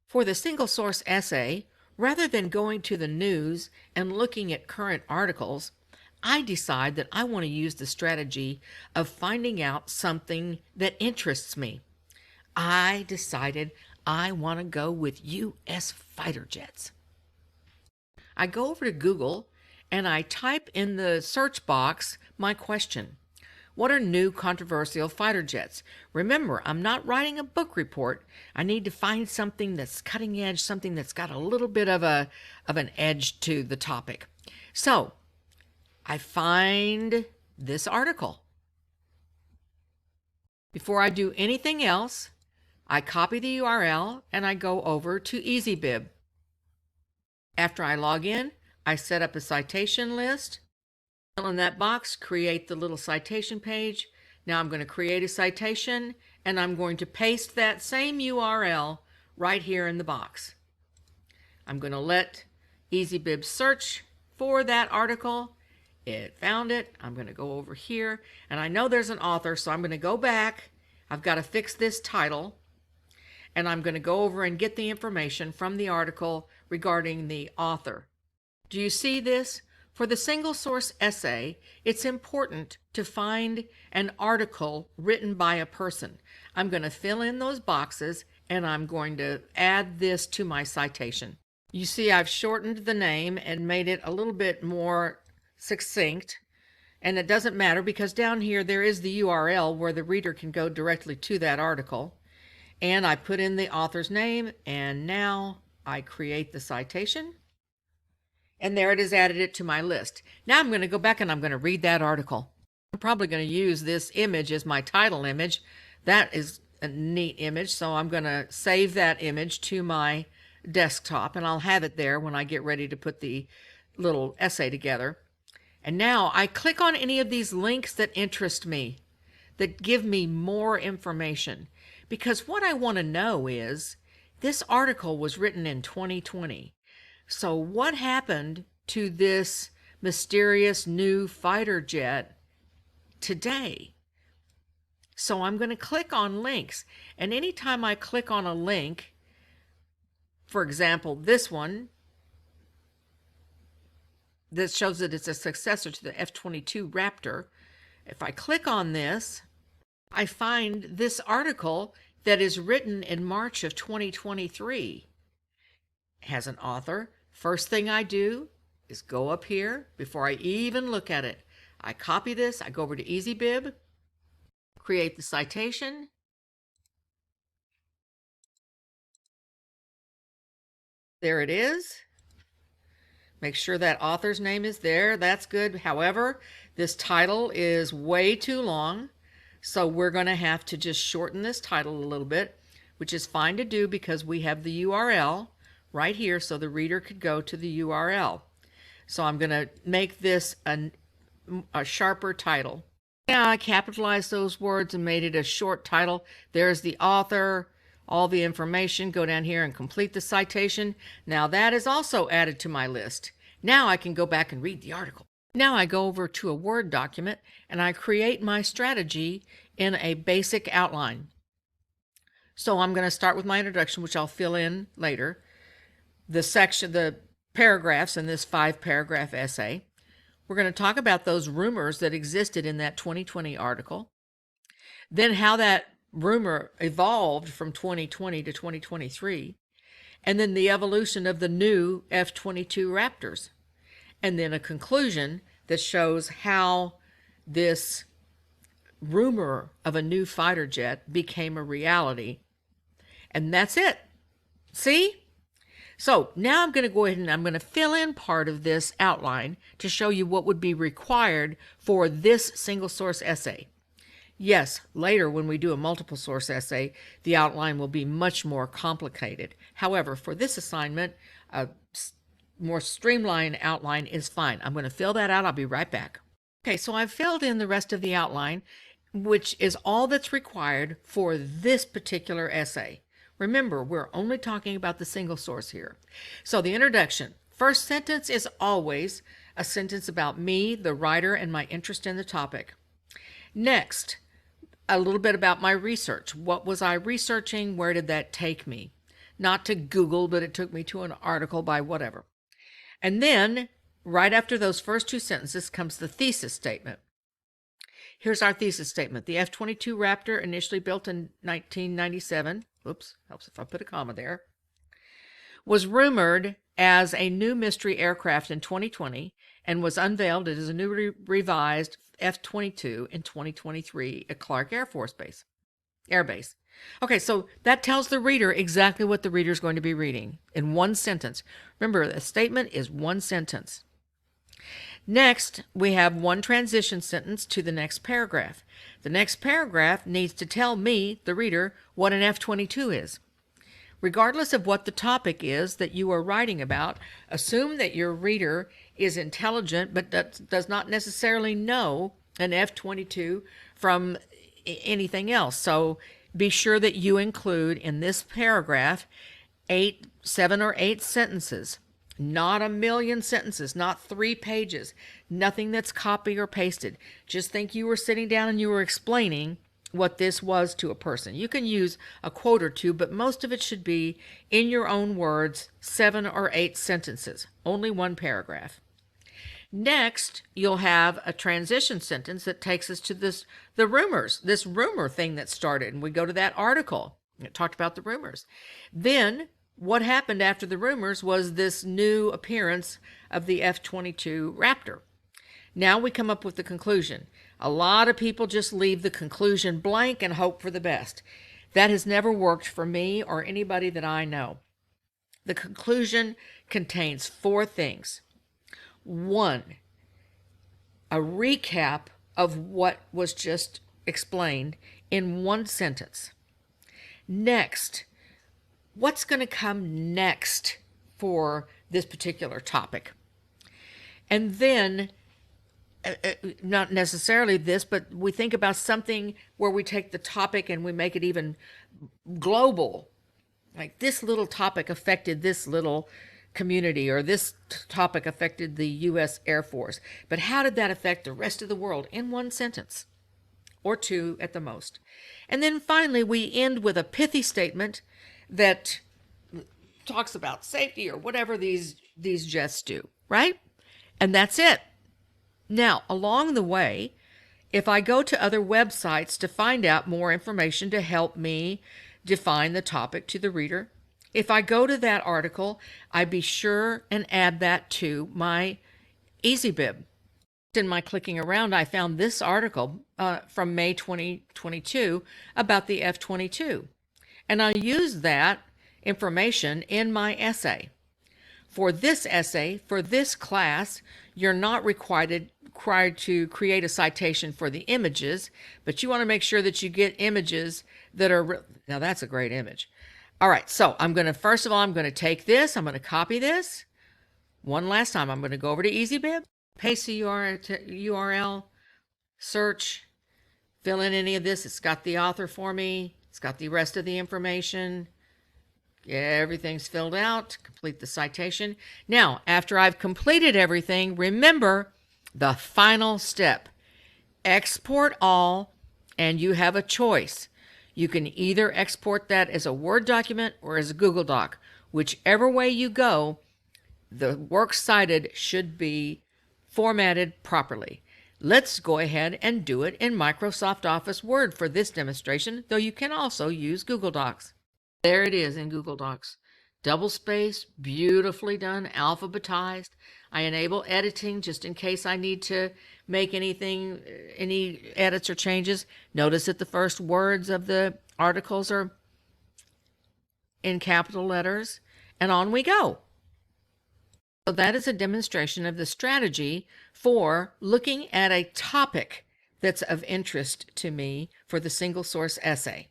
For the single source essay, rather than going to the news and looking at current articles, I decide that I want to use the strategy of finding out something that interests me. I decided I want to go with U.S. fighter jets. I go over to Google and I type in the search box my question. What are new controversial fighter jets? Remember, I'm not writing a book report. I need to find something that's cutting edge, something that's got a little bit of an edge to the topic. So, I find this article. Before I do anything else, I copy the URL and I go over to EasyBib. After I log in, I set up a citation list. In that box, create the little citation page. Now I'm going to create a citation and I'm going to paste that same URL right here in the box. I'm going to let EasyBib search for that article. It found it. I'm going to go over here and I know there's an author, so I'm going to go back. I've got to fix this title and I'm going to go over and get the information from the article regarding the author. Do you see this? For the single source essay, it's important to find an article written by a person. I'm going to fill in those boxes and I'm going to add this to my citation. You see, I've shortened the name and made it a little bit more succinct. And it doesn't matter because down here there is the URL where the reader can go directly to that article. And I put in the author's name and now I create the citation. And there it is, added it to my list. Now I'm going to go back and I'm going to read that article. I'm probably going to use this image as my title image. That is a neat image, so I'm going to save that image to my desktop and I'll have it there when I get ready to put the little essay together. And now I click on any of these links that interest me, that give me more information. Because what I want to know is, this article was written in 2020. So what happened to this mysterious new fighter jet today? So I'm going to click on links. And anytime I click on a link, for example, this one, this shows that it's a successor to the F-22 Raptor. If I click on this, I find this article that is written in March of 2023. It has an author. First thing I do is go up here before I even look at it. I copy this, I go over to EasyBib, create the citation. There it is. Make sure that author's name is there. That's good. However, this title is way too long, so we're going to have to just shorten this title a little bit, which is fine to do because we have the URL right here so the reader could go to the URL. So I'm going to make this a sharper title. Yeah, I capitalized those words and made it a short title. There's the author, all the information. Go down here and complete the citation. Now that is also added to my list. Now I can go back and read the article. Now I go over to a Word document and I create my strategy in a basic outline. So I'm going to start with my introduction, which I'll fill in later. The paragraphs in this 5-paragraph essay. We're going to talk about those rumors that existed in that 2020 article. Then how that rumor evolved from 2020 to 2023. And then the evolution of the new F-22 Raptors. And then a conclusion that shows how this rumor of a new fighter jet became a reality. And that's it. See? So now I'm going to go ahead and I'm going to fill in part of this outline to show you what would be required for this single source essay. Yes, later when we do a multiple source essay, the outline will be much more complicated. However, for this assignment, a more streamlined outline is fine. I'm going to fill that out. I'll be right back. Okay, so I've filled in the rest of the outline, which is all that's required for this particular essay. Remember, we're only talking about the single source here. So the introduction. First sentence is always a sentence about me, the writer, and my interest in the topic. Next, a little bit about my research. What was I researching? Where did that take me? not to Google, but it took me to an article by whatever. And then right after those first two sentences comes the thesis statement. Here's our thesis statement. The F-22 Raptor, initially built in 1997, oops, helps if I put a comma there, was rumored as a new mystery aircraft in 2020 and was unveiled as a new revised F-22 in 2023 at Clark Air Base. Okay, so that tells the reader exactly what the reader is going to be reading in one sentence. Remember, a statement is one sentence. Next, we have one transition sentence to the next paragraph. The next paragraph needs to tell me, the reader, what an F-22 is. Regardless of what the topic is that you are writing about, assume that your reader is intelligent but does not necessarily know an F-22 from anything else. So be sure that you include in this paragraph 7 or 8 sentences. Not a million sentences, not 3 pages, nothing that's copy or pasted. Just think you were sitting down and you were explaining what this was to a person. You can use a quote or two, but most of it should be in your own words, 7 or 8 sentences, only one paragraph. Next, you'll have a transition sentence that takes us to this rumor thing that started, and we go to that article. It talked about the rumors. Then what happened after the rumors was this new appearance of the F-22 Raptor. Now we come up with the conclusion. A lot of people just leave the conclusion blank and hope for the best. That has never worked for me or anybody that I know. The conclusion contains 4 things. 1, a recap of what was just explained in one sentence. Next, what's going to come next for this particular topic? And then, not necessarily this, but we think about something where we take the topic and we make it even global. Like this little topic affected this little community, or this topic affected the U.S. Air Force. But how did that affect the rest of the world in one sentence? Or 2 at the most. And then finally, we end with a pithy statement that talks about safety or whatever these jets do, right? And that's it. Now, along the way, if I go to other websites to find out more information to help me define the topic to the reader, if I go to that article, I be sure and add that to my EasyBib. In my clicking around, I found this article from May 2022 about the F-22. And I use that information in my essay. For this essay, for this class, you're not required to create a citation for the images, but you want to make sure that you get images that are, now that's a great image. All right, so first of all, I'm going to take this, I'm going to copy this. One last time, I'm going to go over to EasyBib, paste the URL, search, fill in any of this. It's got the author for me. It's got the rest of the information. Everything's filled out. Complete the citation. Now, after I've completed everything, remember the final step. Export all, and you have a choice. You can either export that as a Word document or as a Google Doc. Whichever way you go, the works cited should be formatted properly. Let's go ahead and do it in Microsoft Office Word for this demonstration, though you can also use Google Docs. There it is in Google Docs. Double space, beautifully done, alphabetized. I enable editing just in case I need to make any edits or changes. Notice that the first words of the articles are in capital letters, and on we go. So that is a demonstration of the strategy for looking at a topic that's of interest to me for the single source essay.